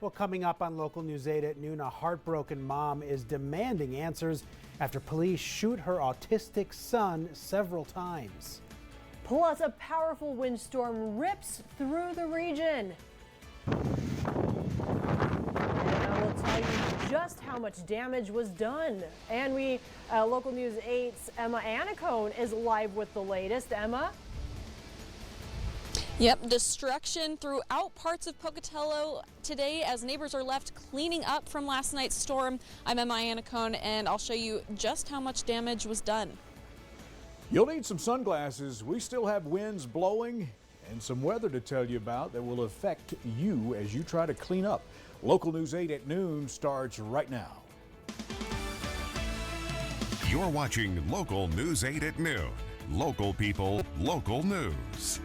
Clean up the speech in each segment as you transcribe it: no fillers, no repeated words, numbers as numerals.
Well, coming up on Local News 8 at noon, a heartbroken mom is demanding answers after police shoot her autistic son several times. Plus, a powerful windstorm rips through the region. And I will tell you just how much damage was done. And Local News 8's Emma Anacone is live with the latest. Emma? Yep, destruction throughout parts of Pocatello today as neighbors are left cleaning up from last night's storm. I'm Emma Anacone, and I'll show you just how much damage was done. You'll need some sunglasses. We still have winds blowing and some weather to tell you about that will affect you as you try to clean up. Local News 8 at noon starts right now. You're watching Local News 8 at noon. Local people, local news.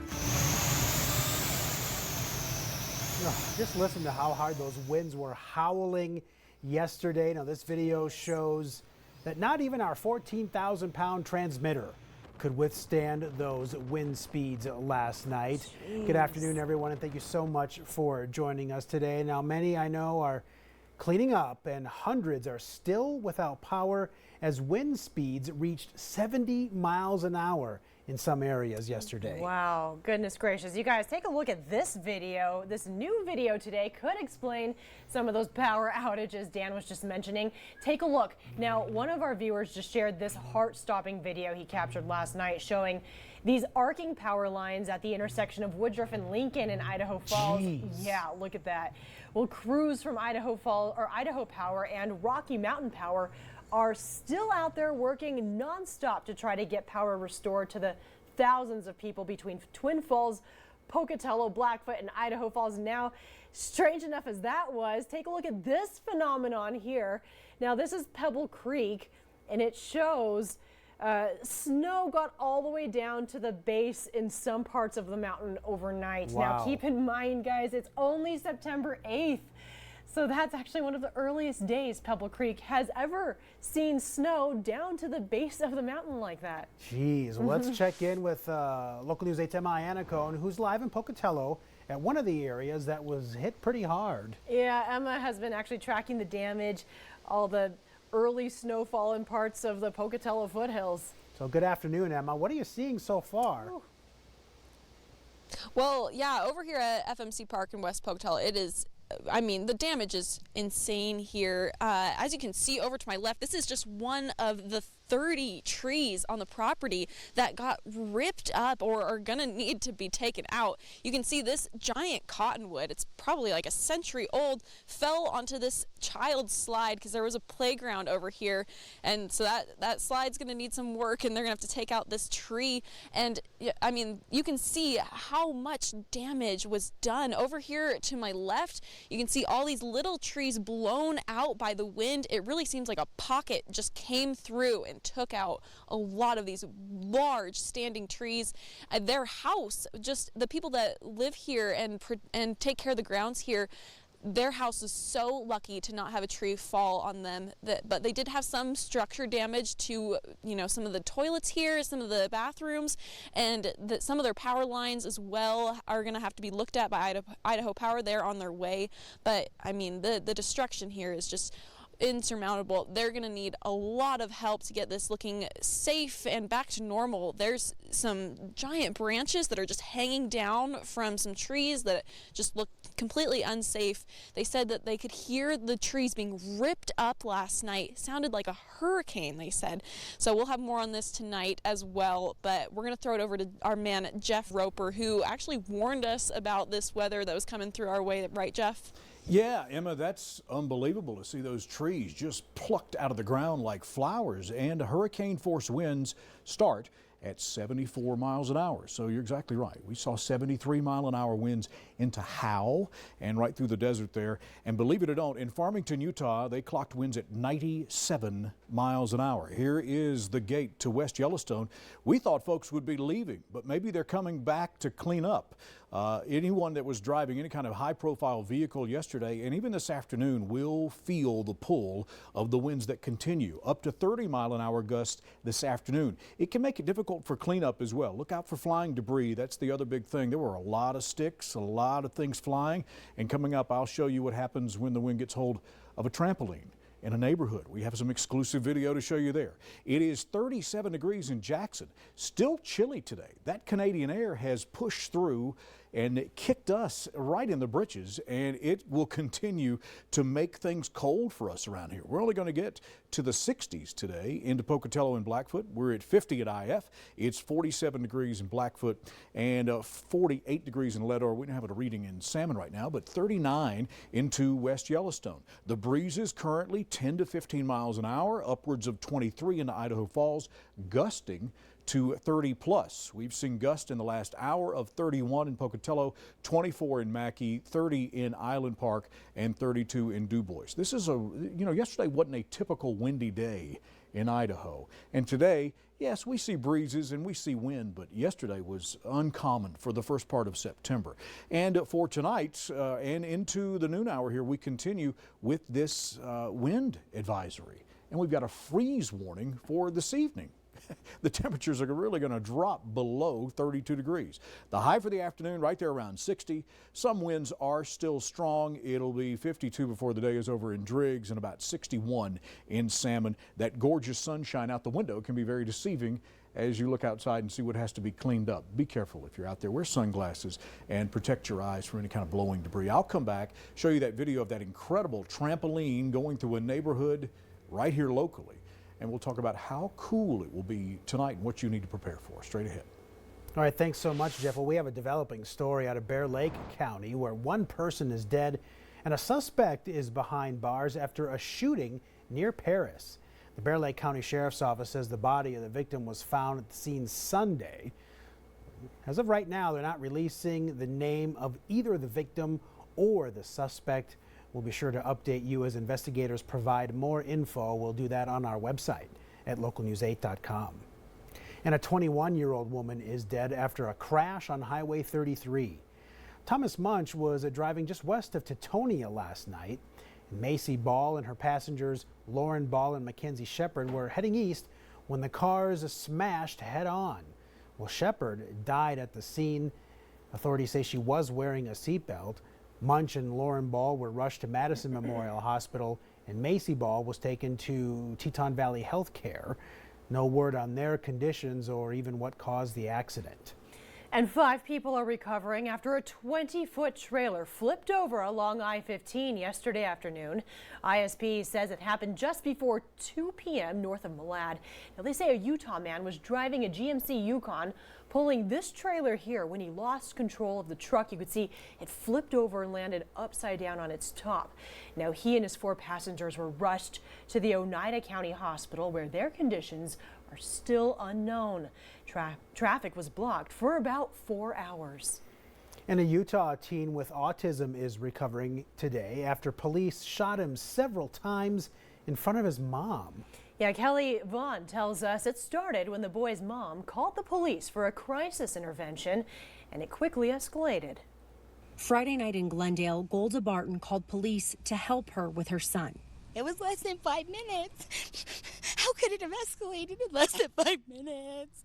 Just listen to how hard those winds were howling yesterday. Now, this video shows that not even our 14,000-pound transmitter could withstand those wind speeds last night. Jeez. Good afternoon, everyone, and thank you so much for joining us today. Now, many I know are cleaning up, and hundreds are still without power as wind speeds reached 70 miles an hour in some areas yesterday. Wow, goodness gracious. You guys, take a look at this video. This new video today could explain some of those power outages Dan was just mentioning. Take a look. Now, one of our viewers just shared this heart-stopping video he captured last night showing these arcing power lines at the intersection of Woodruff and Lincoln in Idaho Falls. Jeez. Yeah, look at that. Well, crews from Idaho Power and Rocky Mountain Power are still out there working nonstop to try to get power restored to the thousands of people between Twin Falls, Pocatello, Blackfoot, and Idaho Falls. Now, strange enough as that was, take a look at this phenomenon here. Now, this is Pebble Creek, and it shows snow got all the way down to the base in some parts of the mountain overnight. Wow. Now, keep in mind, guys, it's only September 8th. So that's actually one of the earliest days Pebble Creek has ever seen snow down to the base of the mountain like that. Jeez, well, let's check in with Local News 8's Emma Anacone, who's live in Pocatello at one of the areas that was hit pretty hard. Yeah, Emma has been actually tracking the damage, all the early snowfall in parts of the Pocatello foothills. So good afternoon, Emma. What are you seeing so far? Ooh. Well, yeah, over here at FMC Park in West Pocatello, the damage is insane here. As you can see over to my left, this is just one of the 30 trees on the property that got ripped up or are gonna need to be taken out. You can see this giant cottonwood, it's probably like a century old, fell onto this child's slide because there was a playground over here, and so that slide's gonna need some work, and they're gonna have to take out this tree. And I mean, you can see how much damage was done. Over here to my left, you can see all these little trees blown out by the wind. It really seems like a pocket just came through and took out a lot of these large standing trees. Their house, just the people that live here and take care of the grounds here, their house is so lucky to not have a tree fall on them. But they did have some structure damage to, some of the toilets here, some of the bathrooms, and some of their power lines as well are going to have to be looked at by Idaho Power. They're on their way. But I mean, the destruction here is just insurmountable. They're going to need a lot of help to get this looking safe and back to normal. There's some giant branches that are just hanging down from some trees that just look completely unsafe. They said that they could hear the trees being ripped up last night. It sounded like a hurricane, they said. So we'll have more on this tonight as well, but we're going to throw it over to our man Jeff Roper, who actually warned us about this weather that was coming through our way, right, Jeff? Yeah, Emma, that's unbelievable to see those trees just plucked out of the ground like flowers. And hurricane-force winds start at 74 miles an hour. So you're exactly right. We saw 73-mile-an-hour winds into Howell and right through the desert there. And believe it or not, in Farmington, Utah, they clocked winds at 97 miles an hour. Here is the gate to West Yellowstone. We thought folks would be leaving, but maybe they're coming back to clean up. Anyone that was driving any kind of high-profile vehicle yesterday and even this afternoon will feel the pull of the winds that continue up to 30-mile-an-hour gusts this afternoon. It can make it difficult for cleanup as well. Look out for flying debris. That's the other big thing. There were a lot of sticks, a lot of things flying, and coming up, I'll show you what happens when the wind gets hold of a trampoline in a neighborhood. We have some exclusive video to show you there. It is 37 degrees in Jackson. Still chilly today. That Canadian air has pushed through and it kicked us right in the britches, and it will continue to make things cold for us around here. We're only going to get to the 60s today into Pocatello and Blackfoot. We're at 50 at IF. It's 47 degrees in Blackfoot and 48 degrees in Leadore. We don't have a reading in Salmon right now, but 39 into West Yellowstone. The breeze is currently 10 to 15 miles an hour, upwards of 23 into Idaho Falls, gusting to 30 plus. We've seen gusts in the last hour of 31 in Pocatello, 24 in Mackay, 30 in Island Park, and 32 in DuBois. This is yesterday wasn't a typical windy day in Idaho. And today, yes, we see breezes and we see wind, but yesterday was uncommon for the first part of September. And for tonight and into the noon hour here, we continue with this wind advisory. And we've got a freeze warning for this evening. The temperatures are really going to drop below 32 degrees. The high for the afternoon right there around 60. Some winds are still strong. It'll be 52 before the day is over in Driggs and about 61 in Salmon. That gorgeous sunshine out the window can be very deceiving as you look outside and see what has to be cleaned up. Be careful if you're out there. Wear sunglasses and protect your eyes from any kind of blowing debris. I'll come back, show you that video of that incredible trampoline going through a neighborhood right here locally. And we'll talk about how cool it will be tonight and what you need to prepare for. Straight ahead. All right, thanks so much, Jeff. Well, we have a developing story out of Bear Lake County where one person is dead and a suspect is behind bars after a shooting near Paris. The Bear Lake County Sheriff's Office says the body of the victim was found at the scene Sunday. As of right now, they're not releasing the name of either the victim or the suspect. We'll be sure to update you as investigators provide more info. We'll do that on our website at localnews8.com. And a 21-year-old woman is dead after a crash on Highway 33. Thomas Munch was driving just west of Teutonia last night. Macy Ball and her passengers, Lauren Ball and Mackenzie Shepard, were heading east when the cars smashed head-on. Well, Shepard died at the scene. Authorities say she was wearing a seatbelt. Munch and Lauren Ball were rushed to Madison Memorial Hospital, and Macy Ball was taken to Teton Valley Health Care. No word on their conditions or even what caused the accident. And 5 people are recovering after a 20-foot trailer flipped over along I-15 yesterday afternoon. ISP says it happened just before 2 p.m. north of Malad. Now, they say a Utah man was driving a GMC Yukon, pulling this trailer here when he lost control of the truck. You could see it flipped over and landed upside down on its top. Now, he and his 4 passengers were rushed to the Oneida County Hospital, where their conditions are still unknown. Traffic was blocked for about 4 hours. And a Utah teen with autism is recovering today after police shot him several times in front of his mom. Yeah, Kelly Vaughn tells us it started when the boy's mom called the police for a crisis intervention, and it quickly escalated. Friday night in Glendale, Golda Barton called police to help her with her son. It was less than 5 minutes. How could it have escalated in less than 5 minutes?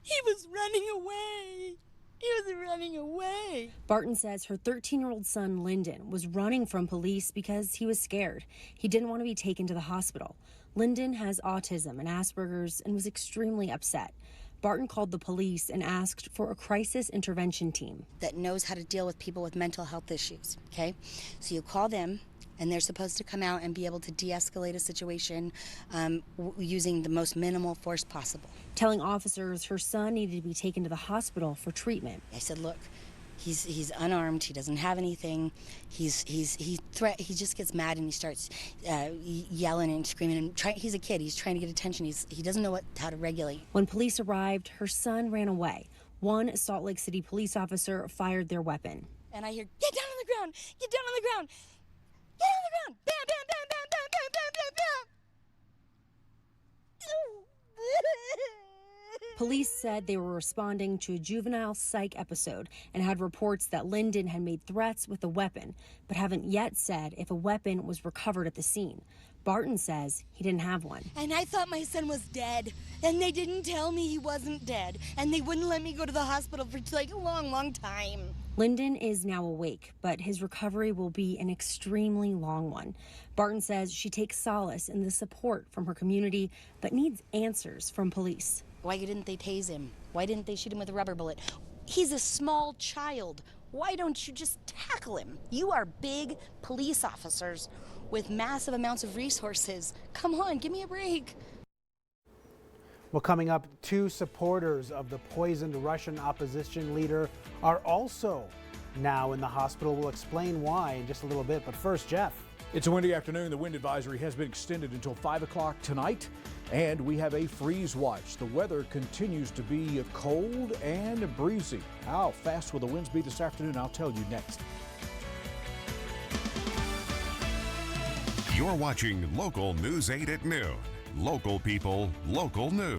He was running away. He was running away. Barton says her 13-year-old son, Lyndon, was running from police because he was scared. He didn't want to be taken to the hospital. Lyndon has autism and Asperger's and was extremely upset. Barton called the police and asked for a crisis intervention team that knows how to deal with people with mental health issues, okay? So you call them, and they're supposed to come out and be able to de-escalate a situation using the most minimal force possible. Telling officers her son needed to be taken to the hospital for treatment. I said, look, he's unarmed, he doesn't have anything, he just gets mad and he starts yelling and screaming, and he's a kid, he's trying to get attention, he doesn't know how to regulate. When police arrived, her son ran away. One Salt Lake City police officer fired their weapon. And I hear, get down on the ground, get down on the ground. Get on the ground! Bam, bam, bam, bam, bam, bam, bam, bam, bam! Police said they were responding to a juvenile psych episode and had reports that Linden had made threats with a weapon, but haven't yet said if a weapon was recovered at the scene. Barton says he didn't have one. And I thought my son was dead, and they didn't tell me he wasn't dead, and they wouldn't let me go to the hospital for like a long, long time. Linden is now awake, but his recovery will be an extremely long one. Barton says she takes solace in the support from her community, but needs answers from police. Why didn't they tase him? Why didn't they shoot him with a rubber bullet? He's a small child. Why don't you just tackle him? You are big police officers with massive amounts of resources. Come on, give me a break. Well, coming up, 2 supporters of the poisoned Russian opposition leader are also now in the hospital. We'll explain why in just a little bit. But first, Jeff. It's a windy afternoon. The wind advisory has been extended until 5 o'clock tonight, and we have a freeze watch. The weather continues to be cold and breezy. How fast will the winds be this afternoon? I'll tell you next. You're watching Local News 8 at noon. Local people, local news.